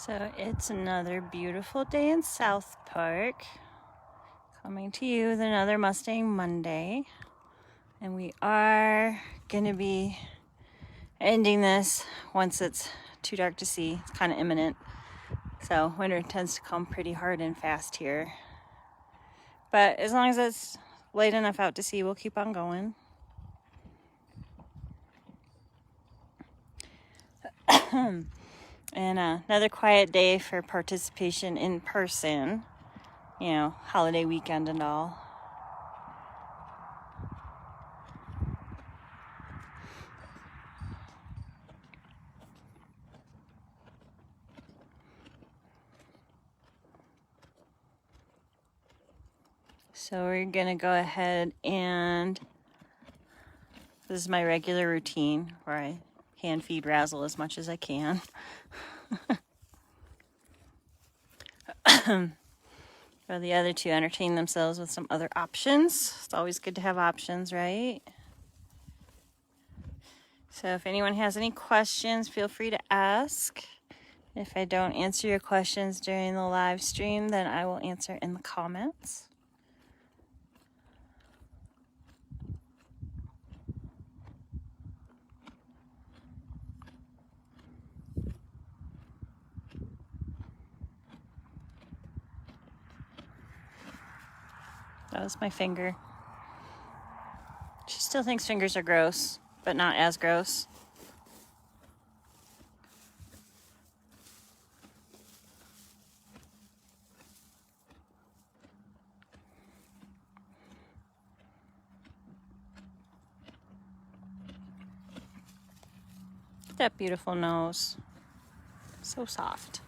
So it's another beautiful day in South Park. Coming to you with another Mustang Monday. And we are going to be ending this once it's too dark to see. It's kind of imminent. So winter tends to come pretty hard and fast here. But as long as it's light enough out to see, we'll keep on going. And another quiet day for participation in person. You know, holiday weekend and all. So we're gonna go ahead and this is my regular routine where I hand feed Razzle as much as I can. While the other two entertain themselves with some other options. It's always good to have options, right? So if anyone has any questions, feel free to ask. If I don't answer your questions during the live stream, then I will answer in the comments. That was my finger. She still thinks fingers are gross, but not as gross. Look at that beautiful nose. So soft.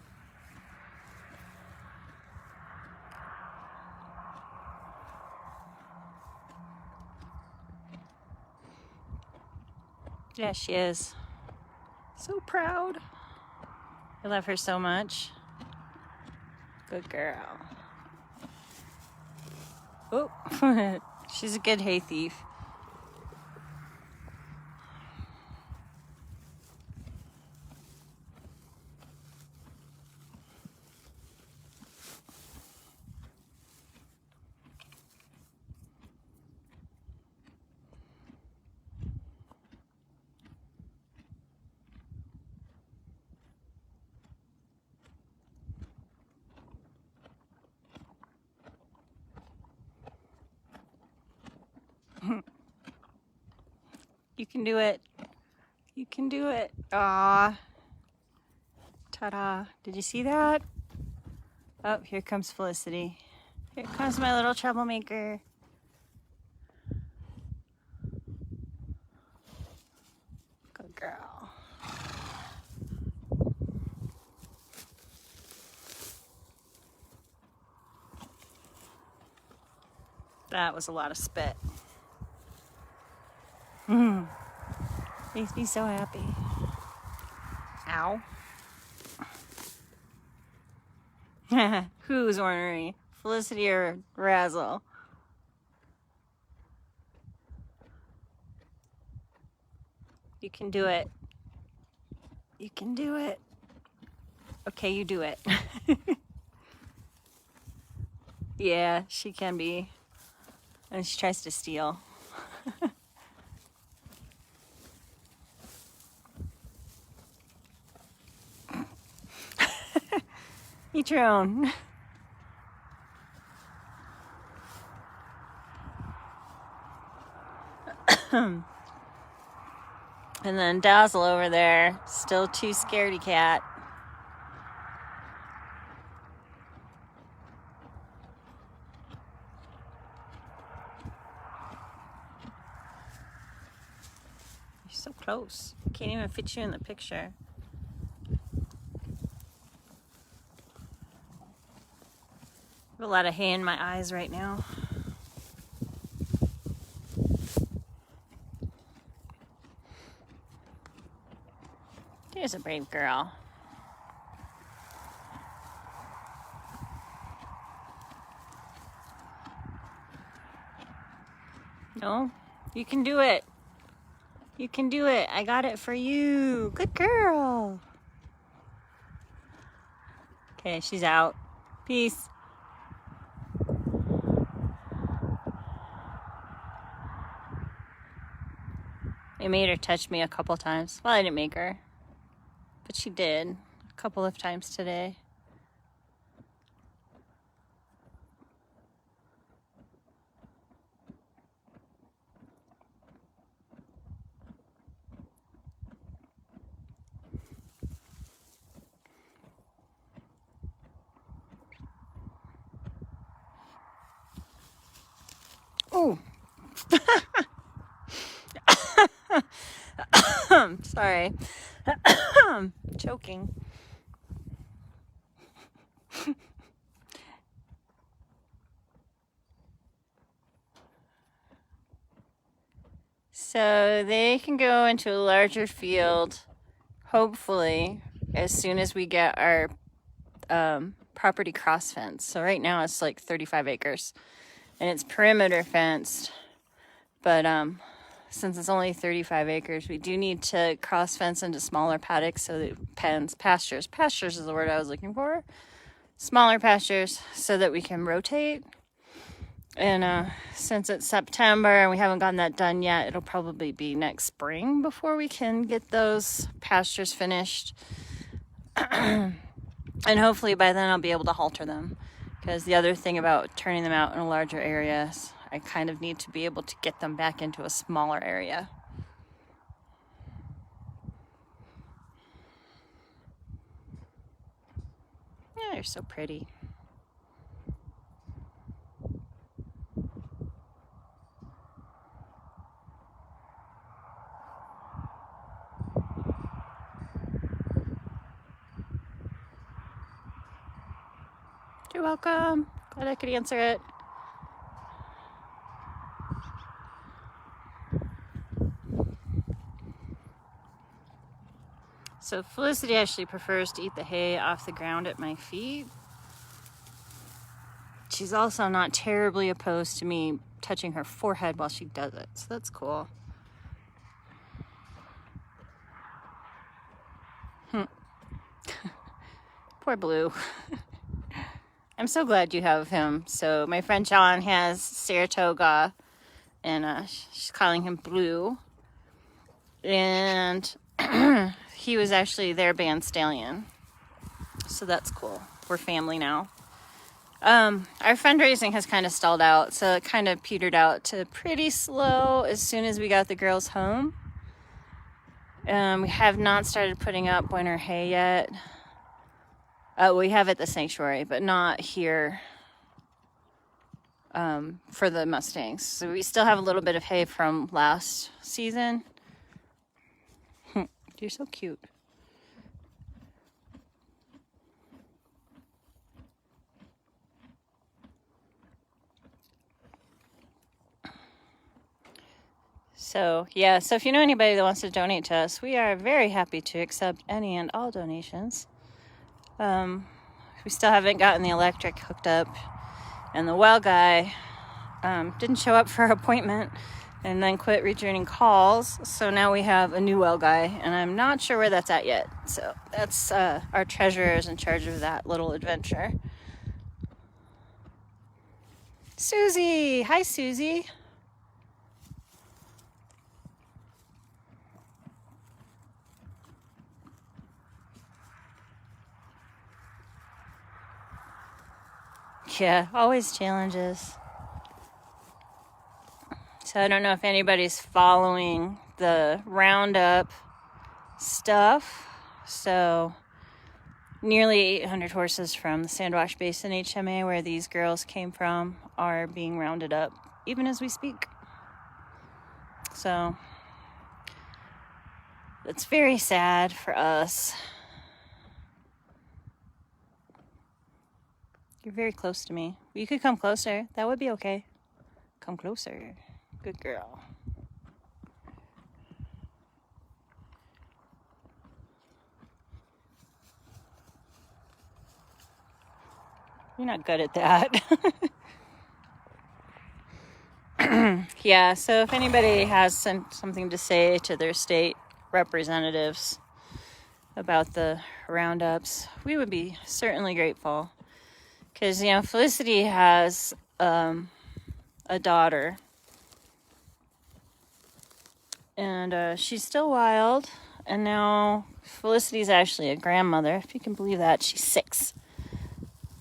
Yeah, she is. So proud. I love her so much. Good girl. Oh, she's a good hay thief. You can do it. You can do it. Aw. Ta-da. Did you see that? Oh, here comes Felicity. Here comes my little troublemaker. Good girl. That was a lot of spit. Makes me so happy. Ow. Who's ornery? Felicity or Razzle? You can do it. You can do it. Okay, you do it. Yeah, she can be. And she tries to steal. Eat your own. And then Dazzle over there, still too scaredy cat. You're so close. Can't even fit you in the picture. A lot of hay in my eyes right now. There's a brave girl. No, you can do it. You can do it. I got it for you. Good girl. Okay, she's out. Peace. I made her touch me a couple times. Well, I didn't make her, but she did a couple of times today. Oh. Sorry. Choking. So they can go into a larger field, hopefully, as soon as we get our property cross fenced. So right now it's like 35 acres and it's perimeter fenced, but since it's only 35 acres, we do need to cross fence into smaller paddocks, so that pastures is the word I was looking for, smaller pastures, so that we can rotate. And since it's September and we haven't gotten that done yet, it'll probably be next spring before we can get those pastures finished. And hopefully by then I'll be able to halter them, because the other thing about turning them out in a larger area is I kind of need to be able to get them back into a smaller area. Yeah, they're so pretty. You're welcome. Glad I could answer it. So Felicity actually prefers to eat the hay off the ground at my feet. She's also not terribly opposed to me touching her forehead while she does it, so that's cool. Poor Blue. I'm so glad you have him. So my friend John has Saratoga, and she's calling him Blue. And he was actually their band stallion. So that's cool. We're family now. Our fundraising has kind of stalled out, so it kind of petered out to pretty slow as soon as we got the girls home. We have not started putting up winter hay yet. We have at the sanctuary, but not here for the Mustangs. So we still have a little bit of hay from last season. You're so cute. So, yeah, so if you know anybody that wants to donate to us, we are very happy to accept any and all donations. We still haven't gotten the electric hooked up, and the well guy didn't show up for our appointment and then quit returning calls, so now we have a new well guy, and I'm not sure where that's at yet. So that's our treasurer is in charge of that little adventure. Susie! Hi, Susie! Yeah, always challenges. So I don't know if anybody's following the roundup stuff. So nearly 800 horses from the Sandwash Basin HMA, where these girls came from, are being rounded up even as we speak. So it's very sad for us. You're very close to me. You could come closer. That would be okay. Come closer. Good girl. You're not good at that. Yeah, so if anybody has something to say to their state representatives, about the roundups. We would be certainly grateful. Because, you know, Felicity has a daughter. And she's still wild. And now Felicity's actually a grandmother, if you can believe that. She's 6.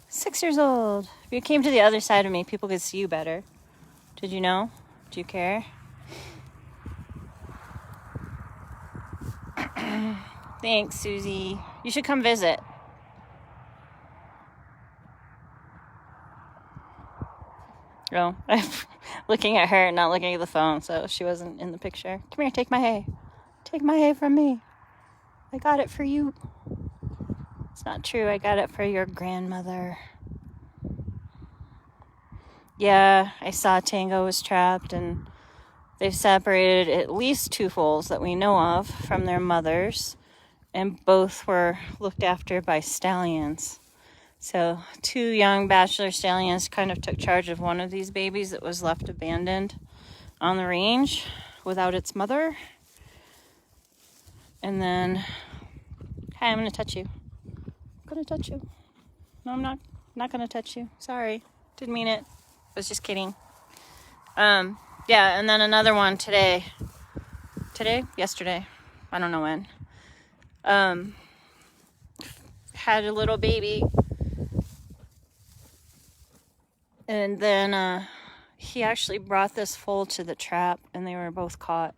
6 years old. If you came to the other side of me, people could see you better. Did you know? Do you care? Thanks, Susie. You should come visit. Oh, I'm looking at her and not looking at the phone, so she wasn't in the picture. Come here, take my hay. Take my hay from me. I got it for you. It's not true. I got it for your grandmother. Yeah, I saw Tango was trapped, and they've separated at least 2 foals that we know of from their mothers, and both were looked after by stallions. So 2 young bachelor stallions kind of took charge of one of these babies that was left abandoned on the range without its mother. And then, hi, I'm going to touch you. I'm going to touch you. No, I'm not going to touch you. Sorry. Didn't mean it. I was just kidding. Yeah, and then another one today. Yesterday. I don't know when. Had a little baby. And then he actually brought this foal to the trap, and they were both caught.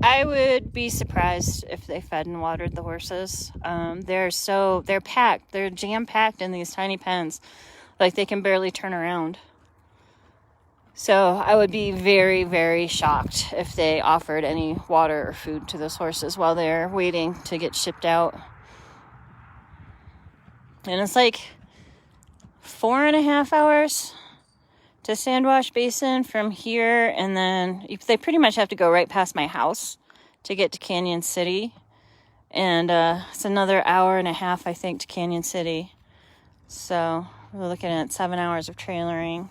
I would be surprised if they fed and watered the horses. They're packed. They're jam-packed in these tiny pens. Like, they can barely turn around. So I would be very, very shocked if they offered any water or food to those horses while they're waiting to get shipped out. And it's like 4.5 hours to Sandwash Basin from here, and then they pretty much have to go right past my house to get to Canyon City. And it's another 1.5 hours, I think, to Canyon City. So we're looking at 7 hours of trailering.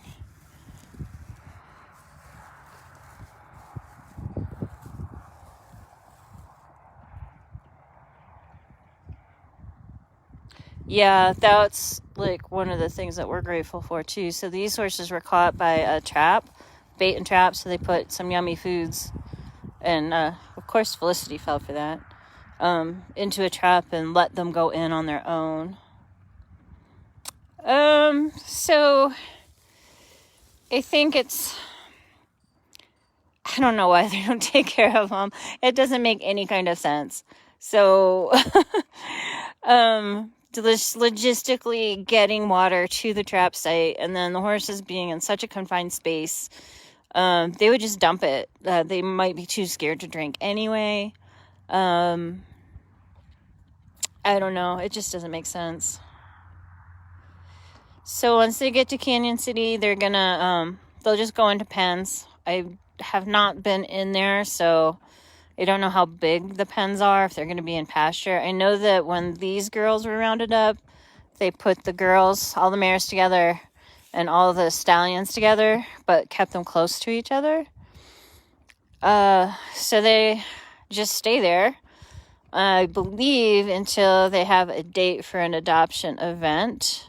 Yeah, that's like one of the things that we're grateful for too. So these horses were caught by a trap, bait and trap, so they put some yummy foods, and of course Felicity fell for that, into a trap and let them go in on their own. So I think I don't know why they don't take care of them. It doesn't make any kind of sense. So, logistically getting water to the trap site, and then the horses being in such a confined space, they would just dump it. They might be too scared to drink anyway. I don't know. It just doesn't make sense. So once they get to Canyon City, they're gonna, they'll just go into pens. I have not been in there, so I don't know how big the pens are, if they're going to be in pasture. I know that when these girls were rounded up, they put the girls, all the mares together, and all the stallions together, but kept them close to each other. So they just stay there, I believe, until they have a date for an adoption event.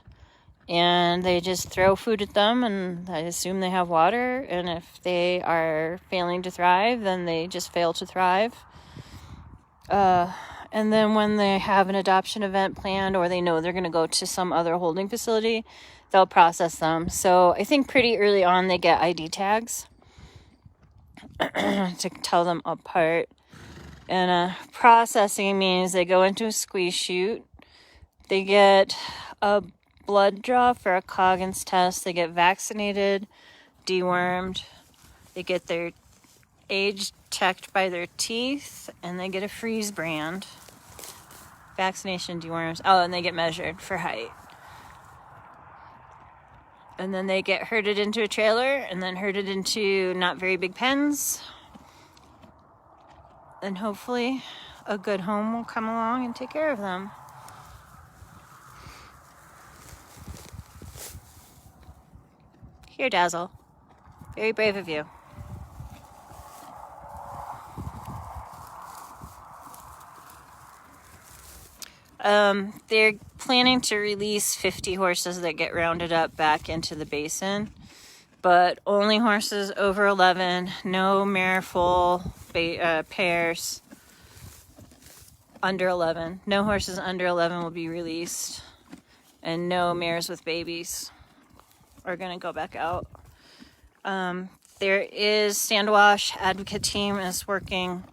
And they just throw food at them, and I assume they have water. And if they are failing to thrive, then they just fail to thrive. And then when they have an adoption event planned, or they know they're going to go to some other holding facility, they'll process them. So I think pretty early on they get ID tags to tell them apart. And processing means they go into a squeeze chute. They get a blood draw for a Coggins test. They get vaccinated, dewormed. They get their age checked by their teeth, and they get a freeze brand. Vaccination, deworms. Oh, and they get measured for height. And then they get herded into a trailer, and then herded into not very big pens. And hopefully a good home will come along and take care of them. Here, Dazzle. Very brave of you. They're planning to release 50 horses that get rounded up back into the basin, but only horses over 11, no mare foal pairs under 11. No horses under 11 will be released, and no mares with babies are going to go back out. There is Sandwash advocate team is working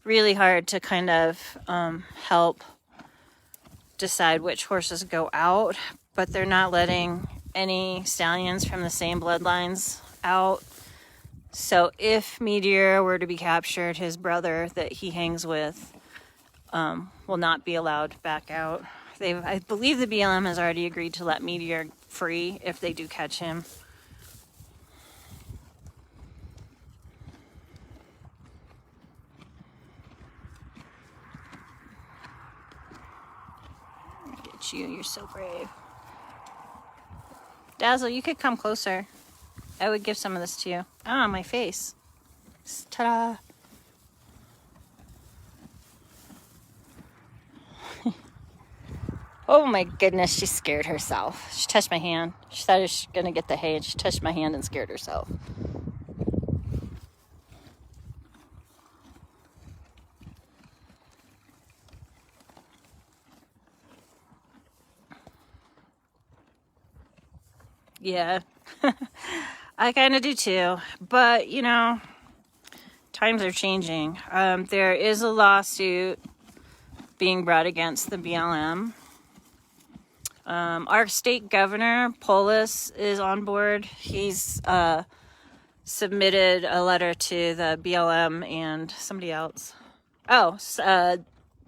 really hard to kind of help decide which horses go out, but they're not letting any stallions from the same bloodlines out. So if Meteor were to be captured, his brother that he hangs with will not be allowed back out. I believe the BLM has already agreed to let Meteor free if they do catch him. Get you, you're so brave. Dazzle, you could come closer. I would give some of this to you. Ah, my face. Ta-da! Oh my goodness, she scared herself. She touched my hand. She thought she was going to get the hay, and she touched my hand and scared herself. Yeah, I kind of do too. But, you know, times are changing. There is a lawsuit being brought against the BLM. Our state governor, Polis, is on board. He's submitted a letter to the BLM and somebody else. Oh,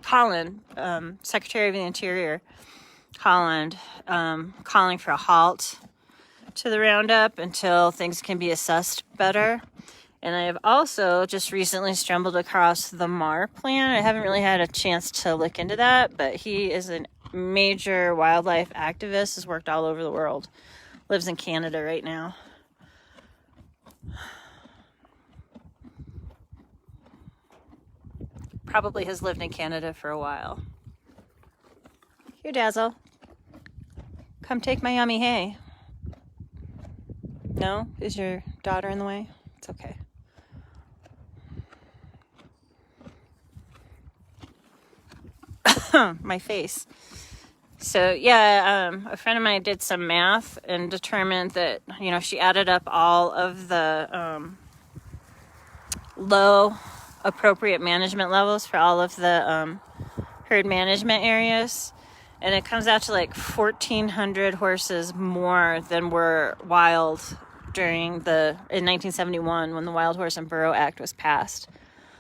Holland, Secretary of the Interior, Holland, calling for a halt to the roundup until things can be assessed better. And I have also just recently stumbled across the Mar plan. I haven't really had a chance to look into that, but he is a major wildlife activist, has worked all over the world, lives in Canada right now. Probably has lived in Canada for a while. Here, Dazzle. Come take my yummy hay. No? Is your daughter in the way? It's okay. My face. So yeah, a friend of mine did some math and determined that, you know, she added up all of the low appropriate management levels for all of the herd management areas, and it comes out to like 1,400 horses more than were wild in 1971 when the Wild Horse and Burro Act was passed.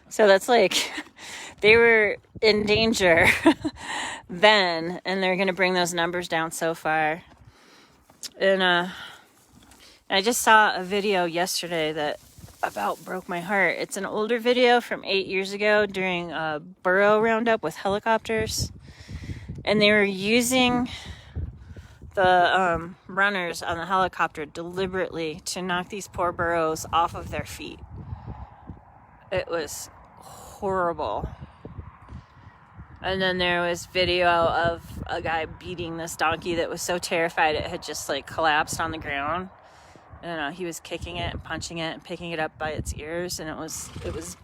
So that's like, they were in danger then, and they're going to bring those numbers down so far. And I just saw a video yesterday that about broke my heart. It's an older video from 8 years ago during a burro roundup with helicopters. And they were using the runners on the helicopter deliberately to knock these poor burros off of their feet. It was horrible. And then there was video of a guy beating this donkey that was so terrified it had just like collapsed on the ground. And he was kicking it and punching it and picking it up by its ears, and it was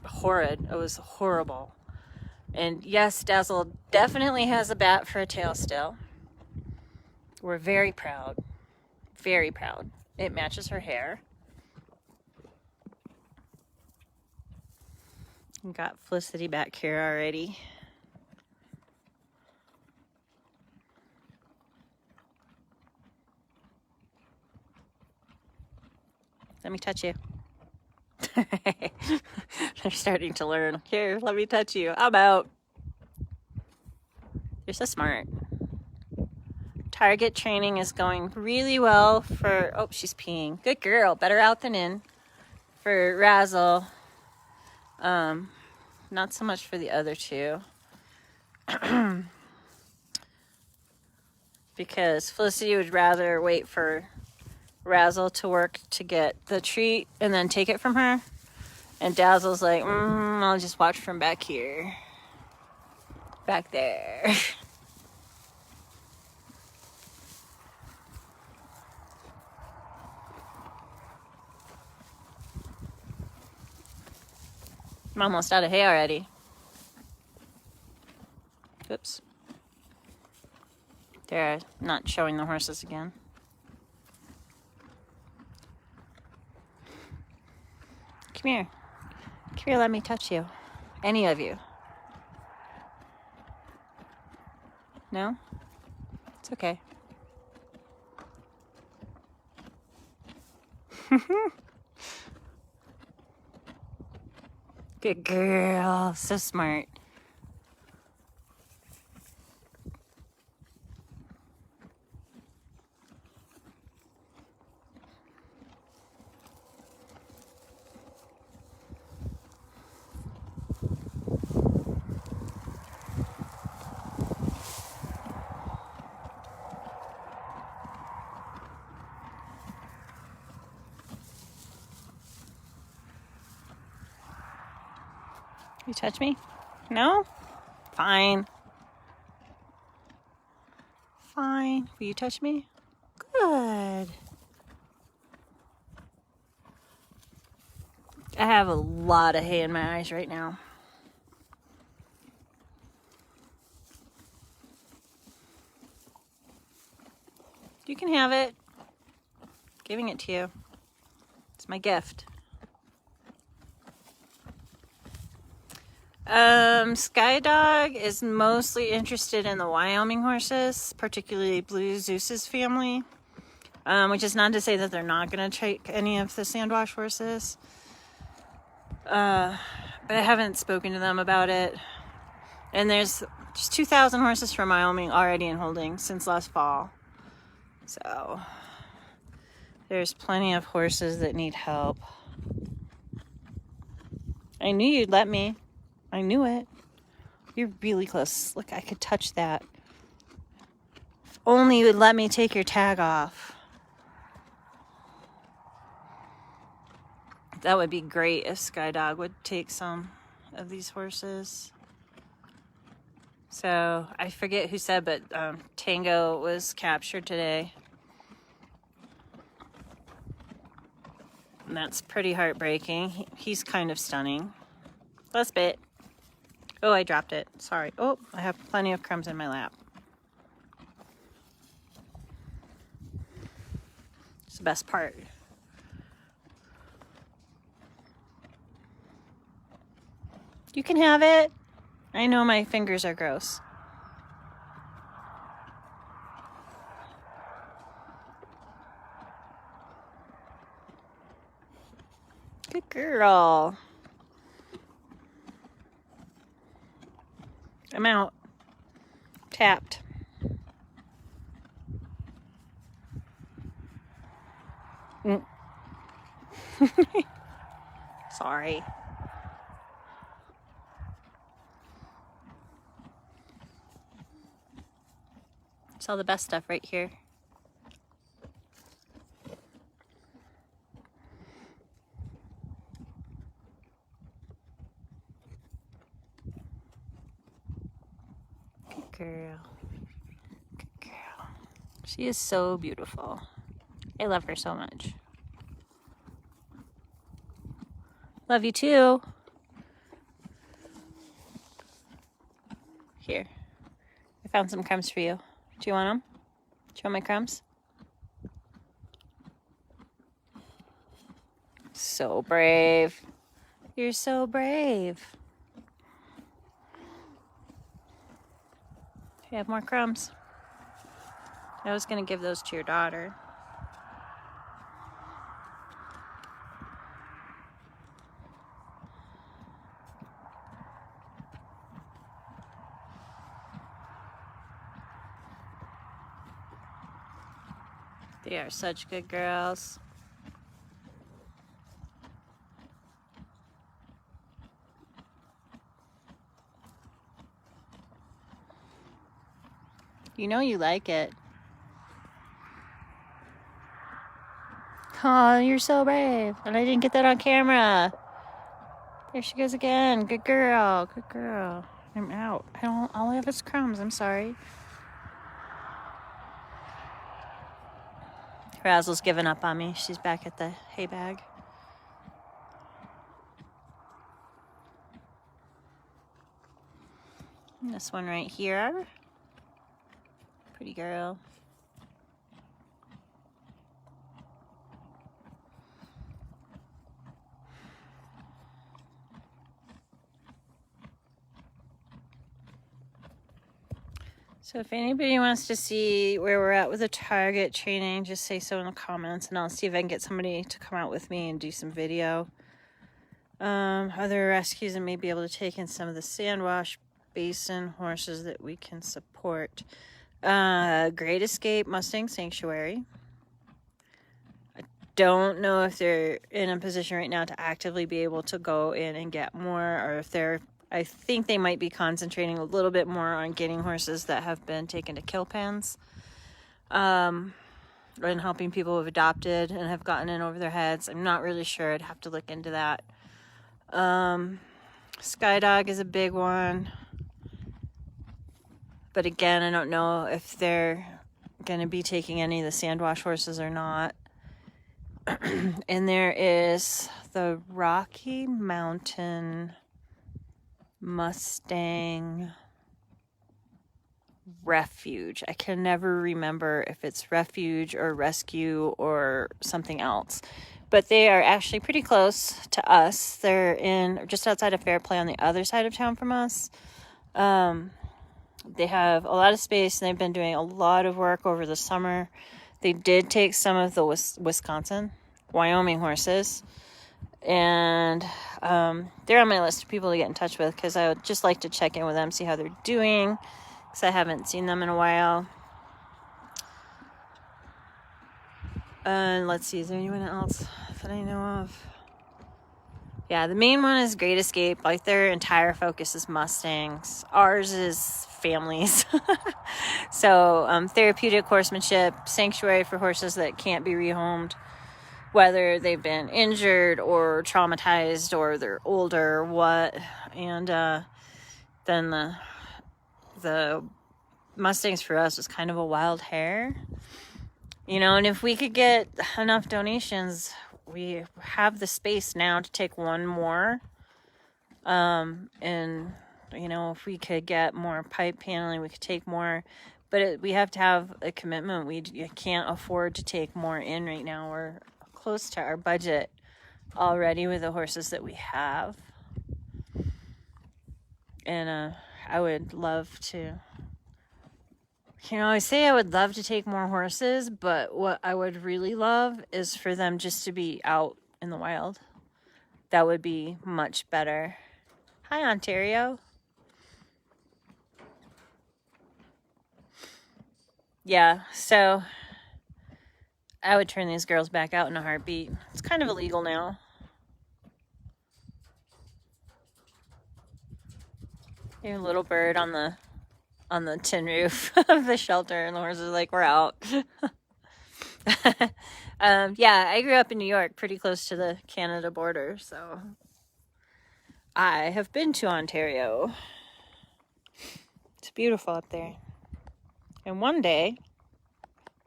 horrid. It was horrible. And yes, Dazzle definitely has a bat for a tail still. We're very proud. Very proud. It matches her hair. Got Felicity back here already. Let me touch you. They're starting to learn. Here, let me touch you. I'm out. You're so smart. Target training is going really well for... Oh, she's peeing. Good girl. Better out than in. For Razzle. Not so much for the other two. Because Felicity would rather wait for Razzle to work to get the treat and then take it from her. And Dazzle's like, I'll just watch from back here. Back there. I'm almost out of hay already. Oops. They're not showing the horses again. Come here. Come here, let me touch you. Any of you. No? It's okay. Good girl. So smart. You touch me? No? Fine. Fine. Will you touch me? Good. I have a lot of hay in my eyes right now. You can have it. Giving it to you. It's my gift. Skydog is mostly interested in the Wyoming horses, particularly Blue Zeus's family, which is not to say that they're not going to take any of the Sandwash horses. But I haven't spoken to them about it. And there's 2,000 horses from Wyoming already in holding since last fall. So there's plenty of horses that need help. I knew you'd let me. I knew it. You're really close. Look, I could touch that. If only you would let me take your tag off. That would be great if Skydog would take some of these horses. So, I forget who said, but Tango was captured today. And that's pretty heartbreaking. He's kind of stunning. Last bit. Oh, I dropped it. Sorry. Oh, I have plenty of crumbs in my lap. It's the best part. You can have it. I know my fingers are gross. Good girl. I'm out. Tapped. Sorry. It's all the best stuff right here. Good girl. Good girl. She is so beautiful. I love her so much. Love you too. Here. I found some crumbs for you. Do you want them? Do you want my crumbs? So brave. You're so brave. You have more crumbs. I was going to give those to your daughter. They are such good girls. You know you like it. Oh, you're so brave. And I didn't get that on camera. There she goes again. Good girl. Good girl. I'm out. All I have is crumbs. I'm sorry. Razzle's given up on me. She's back at the hay bag. And this one right here. Pretty girl. So if anybody wants to see where we're at with the target training, just say so in the comments, and I'll see if I can get somebody to come out with me and do some video. Other rescues, and maybe able to take in some of the sandwash basin horses that we can support. Great Escape Mustang Sanctuary. I don't know if they're in a position right now to actively be able to go in and get more, or if they're, I think they might be concentrating a little bit more on getting horses that have been taken to kill pens, and helping people who've adopted and have gotten in over their heads. I'm not really sure. I'd have to look into that. Skydog is a big one, but again, I don't know if they're going to be taking any of the sandwash horses or not. And there is the Rocky Mountain Mustang Refuge. I can never remember if it's refuge or rescue or something else, but they are actually pretty close to us. They're in just outside of Fairplay on the other side of town from us. They have a lot of space, and they've been doing a lot of work over the summer. They did take some of the Wyoming horses, and they're on my list of people to get in touch with, because I would just like to check in with them, see how they're doing, because I haven't seen them in a while. Let's see, is there anyone else that I know of? Yeah, the main one is Great Escape. Like, their entire focus is Mustangs. Ours is families. So therapeutic horsemanship, sanctuary for horses that can't be rehomed, whether they've been injured or traumatized or they're older or what. And then the Mustangs for us was kind of a wild hare, you know. And if we could get enough donations, we have the space now to take one more. And you know, if we could get more pipe paneling, we could take more, but we have to have a commitment. We can't afford to take more in right now. We're close to our budget already with the horses that we have. And I would love to, you know, I say I would love to take more horses, but what I would really love is for them just to be out in the wild. That would be much better. Hi, Ontario. Yeah, so I would turn these girls back out in a heartbeat. It's kind of illegal now. Your little bird on the tin roof of the shelter, and the horses are like, we're out. Yeah, I grew up in New York, pretty close to the Canada border, so I have been to Ontario. It's beautiful up there. And one day,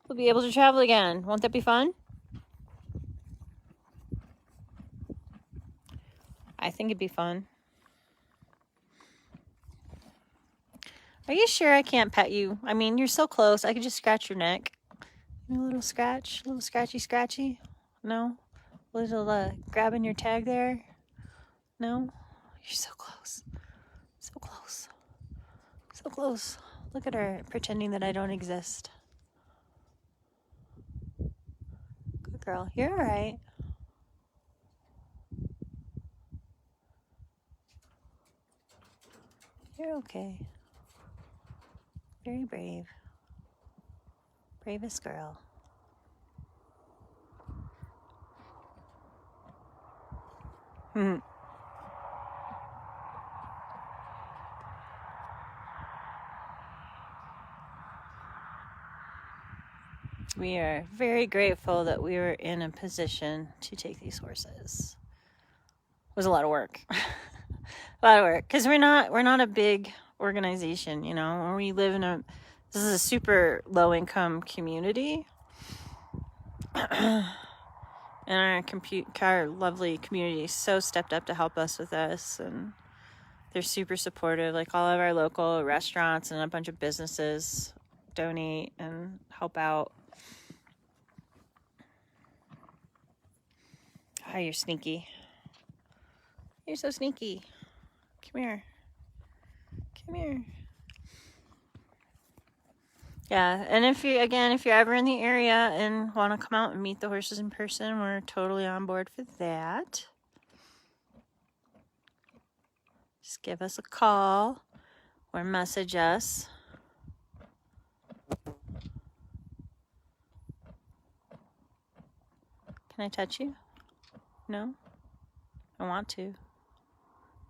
we'll be able to travel again. Won't that be fun? I think it'd be fun. Are you sure I can't pet you? I mean, you're so close. I could just scratch your neck. A little scratch, a little scratchy. No? A little grabbing your tag there. No? You're so close. So close. So close. Look at her pretending that I don't exist. Good girl. You're all right. You're okay. Very brave. Bravest girl. We are very grateful that we were in a position to take these horses. It was a lot of work. A lot of work, because we're not a big organization, you know. We live in this is a super low income community. And our lovely community so stepped up to help us with this, and They're super supportive. Like all of our local restaurants and a bunch of businesses donate and help out. Oh, you're sneaky. You're so sneaky. Come here. Come here. Yeah, and if you're ever in the area and want to come out and meet the horses in person, we're totally on board for that. Just give us a call or message us. Can I touch you? No? I want to.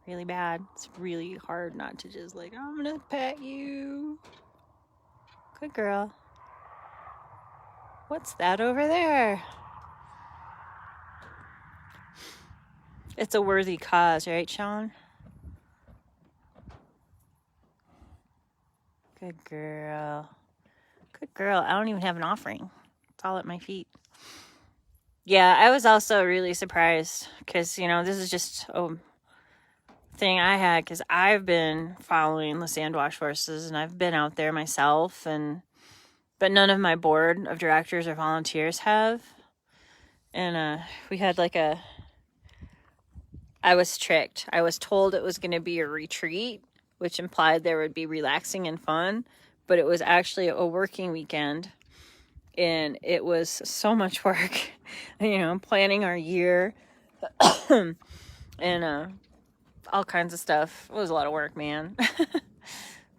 Really bad. It's really hard not to just like, I'm gonna pet you. Good girl. What's that over there? It's a worthy cause, right, Sean? Good girl. Good girl. I don't even have an offering. It's all at my feet. Yeah, I was also really surprised because, this is just a thing I had because I've been following the Sandwash horses and I've been out there myself, but none of my board of directors or volunteers have. And we had I was tricked. I was told it was going to be a retreat, which implied there would be relaxing and fun, but it was actually a working weekend. And it was so much work, planning our year and all kinds of stuff. It was a lot of work, man.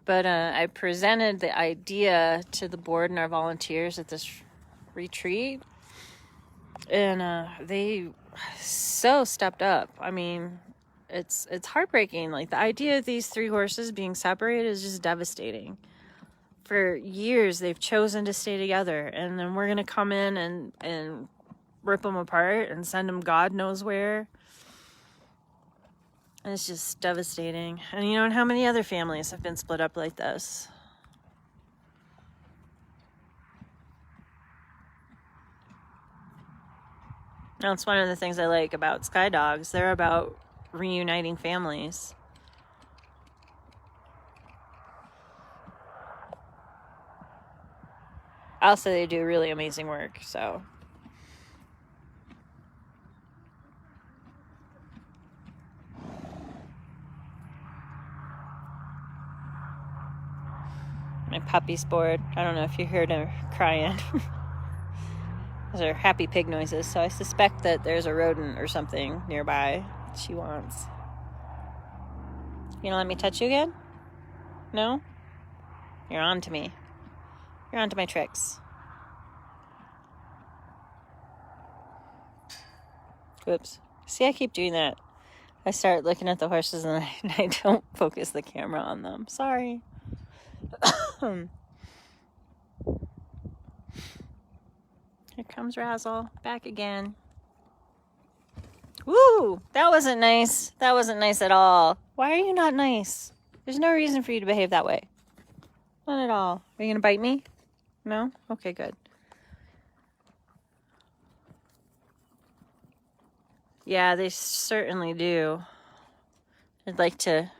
But I presented the idea to the board and our volunteers at this retreat, and they so stepped up. I mean, it's heartbreaking. Like, the idea of these 3 horses being separated is just devastating. For years, they've chosen to stay together, and then we're going to come in and rip them apart and send them God knows where. And it's just devastating. And how many other families have been split up like this? That's one of the things I like about Sky Dogs. They're about reuniting families. Also, they do really amazing work, so. My puppy's bored. I don't know if you heard her crying. Those are happy pig noises, so I suspect that there's a rodent or something nearby she wants. You gonna let me touch you again? No? You're on to me. You're on to my tricks. Whoops. See, I keep doing that. I start looking at the horses and I don't focus the camera on them. Sorry. Here comes Razzle. Back again. Woo! That wasn't nice. That wasn't nice at all. Why are you not nice? There's no reason for you to behave that way. Not at all. Are you going to bite me? No? Okay, good. Yeah, they certainly do. I'd like to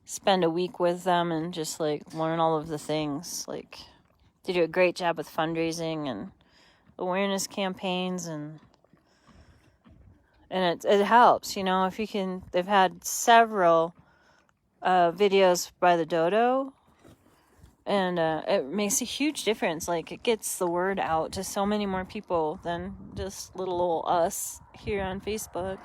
spend a week with them and just learn all of the things. They do a great job with fundraising and awareness campaigns, and it helps, if you can. They've had several videos by the dodo, and it makes a huge difference. It gets the word out to so many more people than just little old us here on Facebook.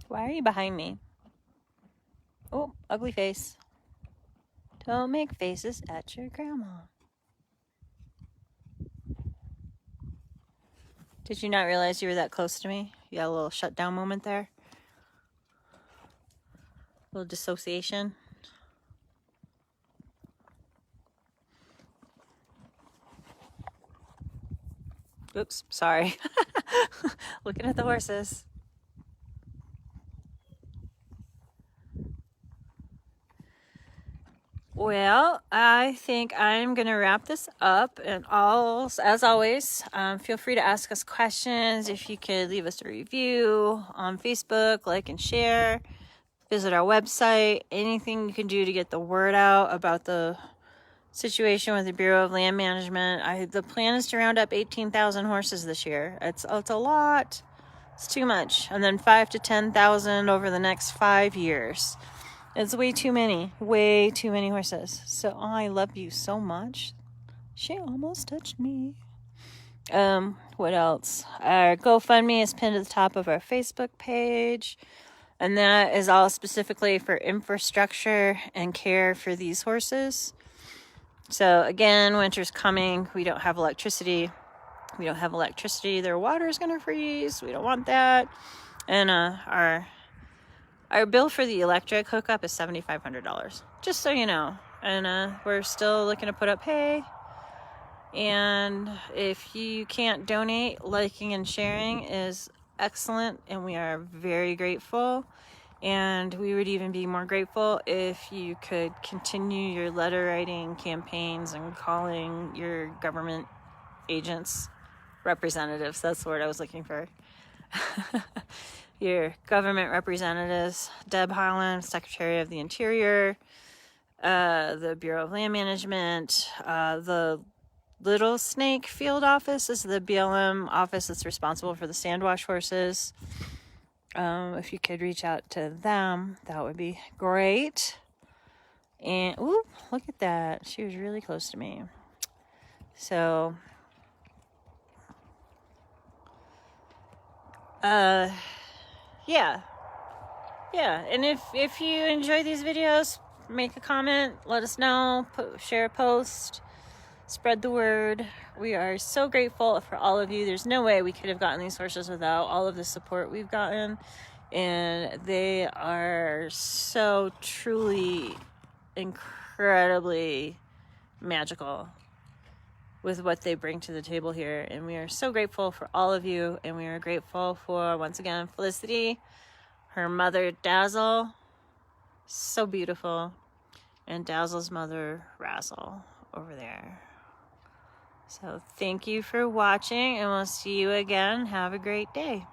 Why are you behind me? Oh, ugly face. Don't make faces at your grandma. Did you not realize you were that close to me? You got a little shutdown moment there? A little dissociation? Oops, sorry. Looking at the horses. Well, I think I'm going to wrap this up, and as always, feel free to ask us questions. If you could leave us a review on Facebook, like and share, visit our website, anything you can do to get the word out about the situation with the Bureau of Land Management. The plan is to round up 18,000 horses this year. It's a lot. It's too much. And then 5,000 to 10,000 over the next 5 years. It's way too many horses. So I love you so much. She almost touched me. What else? Our GoFundMe is pinned to the top of our Facebook page. And that is all specifically for infrastructure and care for these horses. So again, winter's coming. We don't have electricity. Their water is going to freeze. We don't want that. And our bill for the electric hookup is $7,500, just so you know. And we're still looking to put up hay. And if you can't donate, liking and sharing is excellent, and we are very grateful. And we would even be more grateful if you could continue your letter writing campaigns and calling your government agents, representatives. That's the word I was looking for. Your government representatives, Deb Haaland, Secretary of the Interior, the Bureau of Land Management, the Little Snake Field Office is the BLM office that's responsible for the sandwash horses. If you could reach out to them, that would be great. And, ooh, look at that. She was really close to me. So, yeah. And if you enjoy these videos, make a comment, let us know, share a post, spread the word. We are so grateful for all of you. There's no way we could have gotten these horses without all of the support we've gotten, and they are so truly incredibly magical with what they bring to the table here. And we are so grateful for all of you, and we are grateful for, once again, Felicity, her mother Dazzle, so beautiful, and Dazzle's mother Razzle over there. So thank you for watching, and we'll see you again. Have a great day.